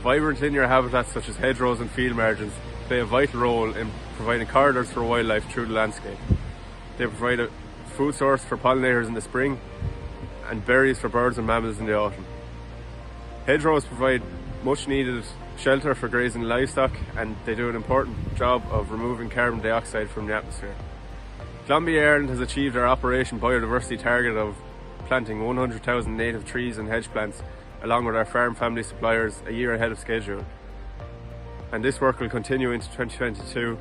Vibrant linear habitats such as hedgerows and field margins play a vital role in providing corridors for wildlife through the landscape. They provide a food source for pollinators in the spring and berries for birds and mammals in the autumn. Hedgerows provide much needed shelter for grazing livestock, and they do an important job of removing carbon dioxide from the atmosphere. Glanbia Ireland has achieved our Operation Biodiversity target of planting 100,000 native trees and hedge plants along with our farm family suppliers a year ahead of schedule. And this work will continue into 2022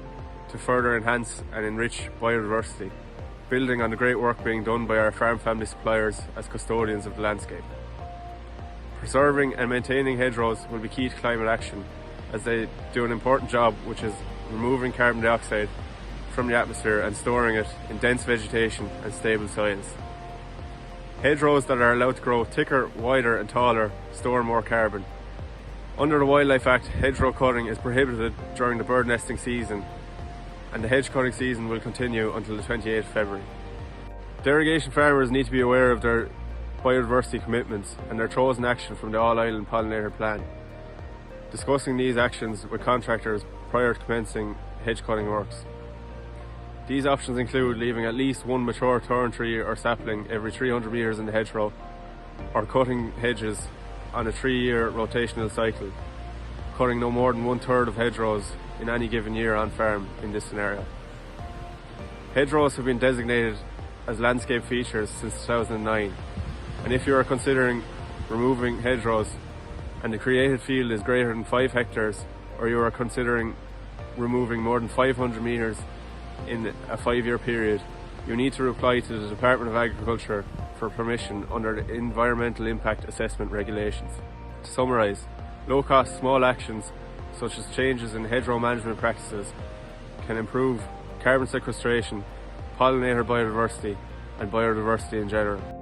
to further enhance and enrich biodiversity, building on the great work being done by our farm family suppliers as custodians of the landscape. Preserving and maintaining hedgerows will be key to climate action, as they do an important job, which is removing carbon dioxide from the atmosphere and storing it in dense vegetation and stable soils. Hedgerows that are allowed to grow thicker, wider and taller store more carbon. Under the Wildlife Act, hedgerow cutting is prohibited during the bird nesting season, and the hedge cutting season will continue until the 28th of February. Derogation farmers need to be aware of their biodiversity commitments and their chosen action from the All-Island Pollinator Plan, discussing these actions with contractors prior to commencing hedge cutting works. These options include leaving at least one mature thorn tree or sapling every 300 metres in the hedgerow, or cutting hedges on a 3-year rotational cycle, cutting no more than 1/3 of hedgerows in any given year on farm in this scenario. Hedgerows have been designated as landscape features since 2009, and if you are considering removing hedgerows and the created field is greater than 5 hectares, or you are considering removing more than 500 metres in a 5-year period, you need to reply to the Department of Agriculture for permission under the Environmental Impact Assessment Regulations. To summarise, low-cost small actions such as changes in hedgerow management practices can improve carbon sequestration, pollinator biodiversity and biodiversity in general.